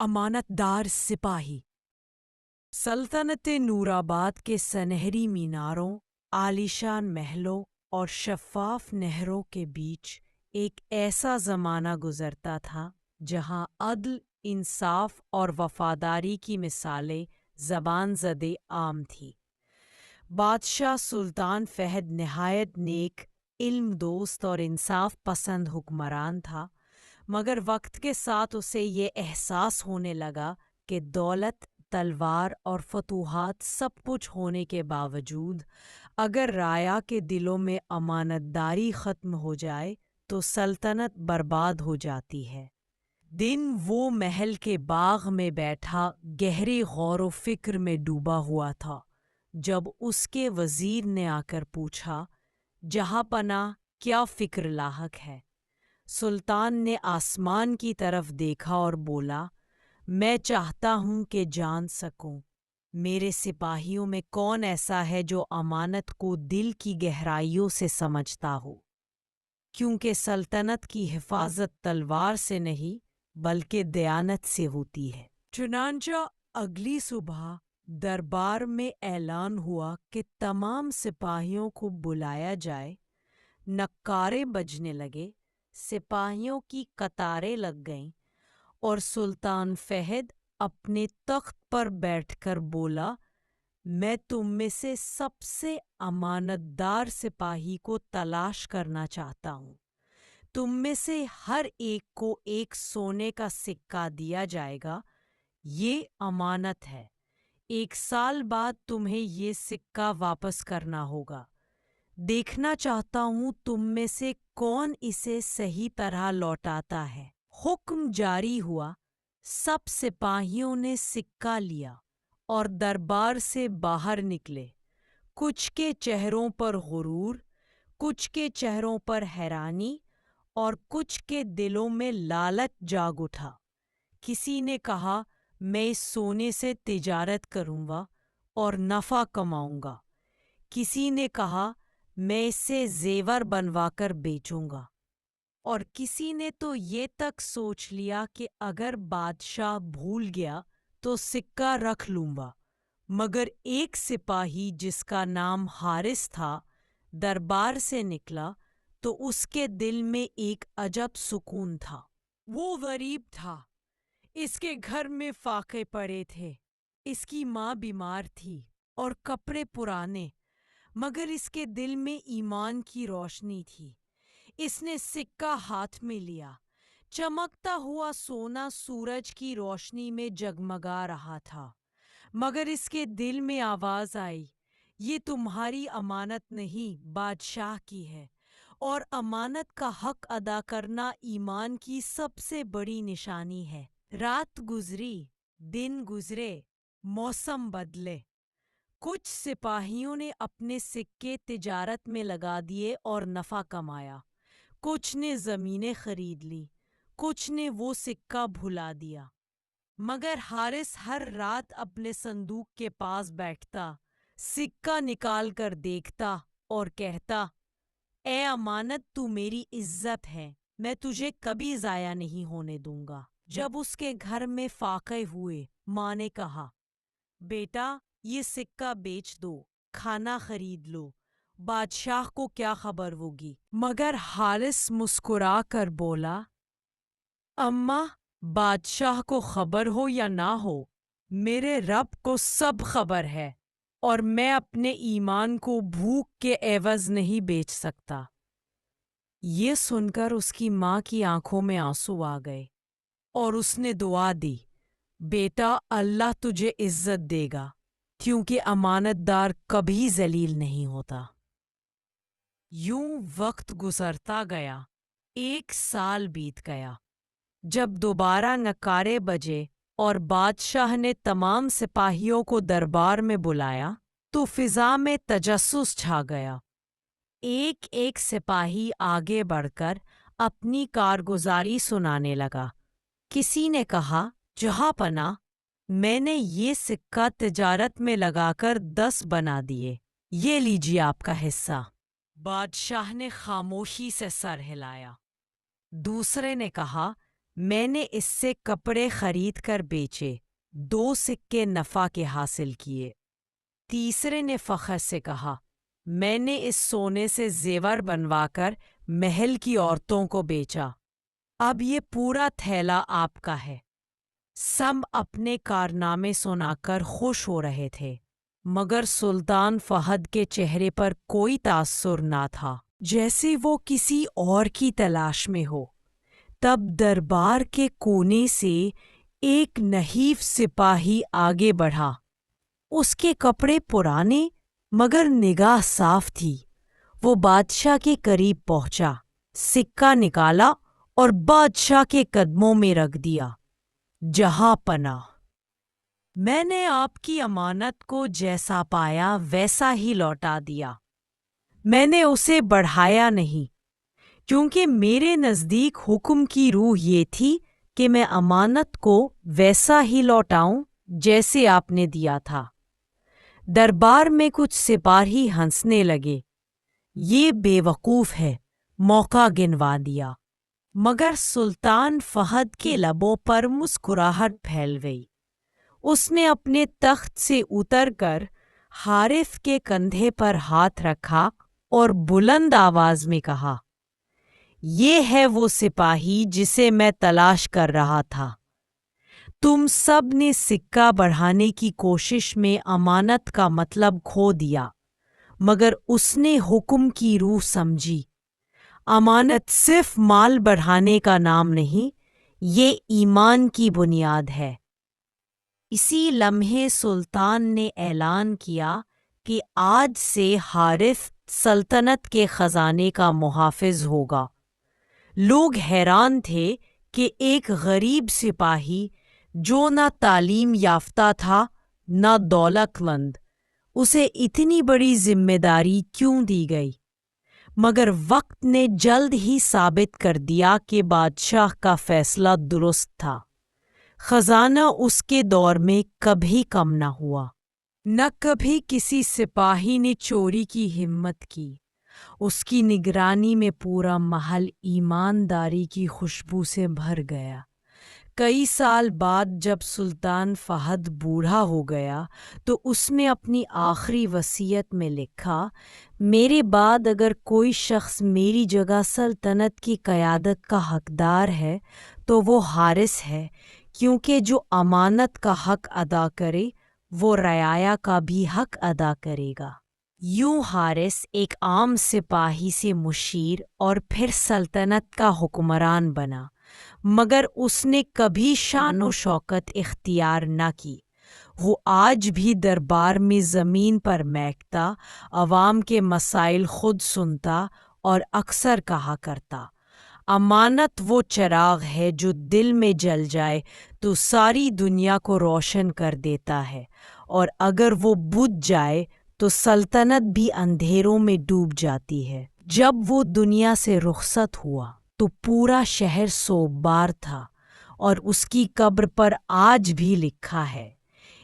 امانت دار سپاہی۔ سلطنت نورآباد کے سنہری میناروں، عالیشان محلوں اور شفاف نہروں کے بیچ ایک ایسا زمانہ گزرتا تھا جہاں عدل، انصاف اور وفاداری کی مثالیں زبان زدے عام تھی۔ بادشاہ سلطان فہد نہایت نیک، علم دوست اور انصاف پسند حکمران تھا، مگر وقت کے ساتھ اسے یہ احساس ہونے لگا کہ دولت، تلوار اور فتوحات سب کچھ ہونے کے باوجود اگر رعایا کے دلوں میں امانت داری ختم ہو جائے تو سلطنت برباد ہو جاتی ہے۔ دن وہ محل کے باغ میں بیٹھا گہرے غور و فکر میں ڈوبا ہوا تھا جب اس کے وزیر نے آ کر پوچھا، جہاں پناہ کیا فکر لاحق ہے؟ سلطان نے آسمان کی طرف دیکھا اور بولا، میں چاہتا ہوں کہ جان سکوں میرے سپاہیوں میں کون ایسا ہے جو امانت کو دل کی گہرائیوں سے سمجھتا ہو، کیونکہ سلطنت کی حفاظت تلوار سے نہیں بلکہ دیانت سے ہوتی ہے۔ چنانچہ اگلی صبح دربار میں اعلان ہوا کہ تمام سپاہیوں کو بلایا جائے۔ نکارے بجنے لگے، سپاہیوں کی قطاریں لگ گئیں اور سلطان فہد اپنے تخت پر بیٹھ کر بولا، میں تم میں سے سب سے امانت دار سپاہی کو تلاش کرنا چاہتا ہوں۔ تم میں سے ہر ایک کو ایک سونے کا سکہ دیا جائے گا، یہ امانت ہے۔ 1 سال بعد تمہیں یہ سکہ واپس کرنا ہوگا۔ دیکھنا چاہتا ہوں تم میں سے کون اسے صحیح طرح لوٹاتا ہے۔ حکم جاری ہوا، سب سپاہیوں نے سکہ لیا اور دربار سے باہر نکلے۔ کچھ کے چہروں پر غرور، کچھ کے چہروں پر حیرانی اور کچھ کے دلوں میں لالچ جاگ اٹھا۔ کسی نے کہا، میں اس سونے سے تجارت کروں گا اور نفع کماؤں گا۔ کسی نے کہا، میں اس سے زیور بنوا کر بیچوں گا، اور کسی نے تو یہ تک سوچ لیا کہ اگر بادشاہ بھول گیا تو سکہ رکھ لوں گا۔ مگر ایک سپاہی جس کا نام حارث تھا دربار سے نکلا تو اس کے دل میں ایک عجب سکون تھا۔ وہ غریب تھا، اس کے گھر میں فاقے پڑے تھے، اس کی ماں بیمار تھی اور کپڑے پرانے، مگر اس کے دل میں ایمان کی روشنی تھی۔ اس نے سکہ ہاتھ میں لیا، چمکتا ہوا سونا سورج کی روشنی میں جگمگا رہا تھا، مگر اس کے دل میں آواز آئی، یہ تمہاری امانت نہیں، بادشاہ کی ہے، اور امانت کا حق ادا کرنا ایمان کی سب سے بڑی نشانی ہے۔ رات گزری، دن گزرے، موسم بدلے۔ کچھ سپاہیوں نے اپنے سکے تجارت میں لگا دیے اور نفع کمایا، کچھ نے زمینیں خرید لی، کچھ نے وہ سکہ بھلا دیا۔ مگر حارث ہر رات اپنے صندوق کے پاس بیٹھتا، سکہ نکال کر دیکھتا اور کہتا، اے امانت، تو میری عزت ہے، میں تجھے کبھی ضائع نہیں ہونے دوں گا۔ جب اس کے گھر میں فاقے ہوئے، ماں نے کہا، بیٹا یہ سکہ بیچ دو، کھانا خرید لو، بادشاہ کو کیا خبر ہوگی؟ مگر حارث مسکرا کر بولا، اماں، بادشاہ کو خبر ہو یا نہ ہو، میرے رب کو سب خبر ہے، اور میں اپنے ایمان کو بھوک کے عوض نہیں بیچ سکتا۔ یہ سن کر اس کی ماں کی آنکھوں میں آنسو آ گئے اور اس نے دعا دی، بیٹا اللہ تجھے عزت دے گا، کیونکہ امانت دار کبھی ذلیل نہیں ہوتا۔ یوں وقت گزرتا گیا، 1 سال بیت گیا۔ جب دوبارہ نکارے بجے اور بادشاہ نے تمام سپاہیوں کو دربار میں بلایا تو فضا میں تجسس چھا گیا۔ ایک ایک سپاہی آگے بڑھ کر اپنی کارگزاری سنانے لگا۔ کسی نے کہا، جہاں پناہ، میں نے یہ سکہ تجارت میں لگا کر 10 بنا دیے، یہ لیجیے آپ کا حصہ۔ بادشاہ نے خاموشی سے سر ہلایا۔ دوسرے نے کہا، میں نے اس سے کپڑے خرید کر بیچے، 2 سکے نفع کے حاصل کیے۔ تیسرے نے فخر سے کہا، میں نے اس سونے سے زیور بنوا کر محل کی عورتوں کو بیچا، اب یہ پورا تھیلا آپ کا ہے۔ سب اپنے کارنامے سنا کر خوش ہو رہے تھے، مگر سلطان فہد کے چہرے پر کوئی تاثر نہ تھا، جیسے وہ کسی اور کی تلاش میں ہو۔ تب دربار کے کونے سے ایک نحیف سپاہی آگے بڑھا۔ اس کے کپڑے پرانے مگر نگاہ صاف تھی۔ وہ بادشاہ کے قریب پہنچا، سکہ نکالا اور بادشاہ کے قدموں میں رکھ دیا۔ جہاں پناہ، میں نے آپ کی امانت کو جیسا پایا ویسا ہی لوٹا دیا۔ میں نے اسے بڑھایا نہیں، کیونکہ میرے نزدیک حکم کی روح یہ تھی کہ میں امانت کو ویسا ہی لوٹاؤں جیسے آپ نے دیا تھا۔ دربار میں کچھ سپاہی ہنسنے لگے، یہ بے وقوف ہے، موقع گنوا دیا۔ مگر سلطان فہد کے لبوں پر مسکراہٹ پھیل گئی۔ اس نے اپنے تخت سے اتر کر حارث کے کندھے پر ہاتھ رکھا اور بلند آواز میں کہا، یہ ہے وہ سپاہی جسے میں تلاش کر رہا تھا۔ تم سب نے سکہ بڑھانے کی کوشش میں امانت کا مطلب کھو دیا، مگر اس نے حکم کی روح سمجھی۔ امانت صرف مال بڑھانے کا نام نہیں، یہ ایمان کی بنیاد ہے۔ اسی لمحے سلطان نے اعلان کیا کہ آج سے حارث سلطنت کے خزانے کا محافظ ہوگا۔ لوگ حیران تھے کہ ایک غریب سپاہی جو نہ تعلیم یافتہ تھا نہ دولت مند، اسے اتنی بڑی ذمہ داری کیوں دی گئی؟ مگر وقت نے جلد ہی ثابت کر دیا کہ بادشاہ کا فیصلہ درست تھا۔ خزانہ اس کے دور میں کبھی کم نہ ہوا، نہ کبھی کسی سپاہی نے چوری کی ہمت کی۔ اس کی نگرانی میں پورا محل ایمانداری کی خوشبو سے بھر گیا۔ کئی سال بعد جب سلطان فہد بوڑھا ہو گیا تو اس نے اپنی آخری وصیت میں لکھا، میرے بعد اگر کوئی شخص میری جگہ سلطنت کی قیادت کا حقدار ہے تو وہ حارث ہے، کیونکہ جو امانت کا حق ادا کرے وہ رعایا کا بھی حق ادا کرے گا۔ یوں حارث ایک عام سپاہی سے مشیر اور پھر سلطنت کا حکمران بنا، مگر اس نے کبھی شان و شوکت اختیار نہ کی۔ وہ آج بھی دربار میں زمین پر مہکتا، عوام کے مسائل خود سنتا اور اکثر کہا کرتا، امانت وہ چراغ ہے جو دل میں جل جائے تو ساری دنیا کو روشن کر دیتا ہے، اور اگر وہ بجھ جائے تو سلطنت بھی اندھیروں میں ڈوب جاتی ہے۔ جب وہ دنیا سے رخصت ہوا تو پورا شہر سوگوار تھا، اور اس کی قبر پر آج بھی لکھا ہے،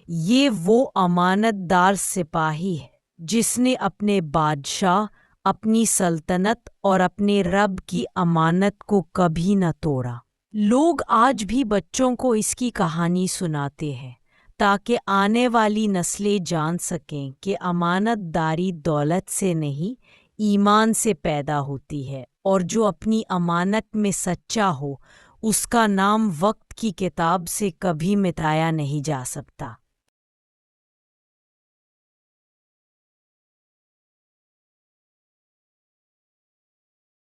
یہ وہ امانت دار سپاہی ہے جس نے اپنے بادشاہ، اپنی سلطنت اور اپنے رب کی امانت کو کبھی نہ توڑا۔ لوگ آج بھی بچوں کو اس کی کہانی سناتے ہیں تاکہ آنے والی نسلیں جان سکیں کہ امانت داری دولت سے نہیں، ایمان سے پیدا ہوتی ہے، اور جو اپنی امانت میں سچا ہو اس کا نام وقت کی کتاب سے کبھی مٹایا نہیں جا سکتا۔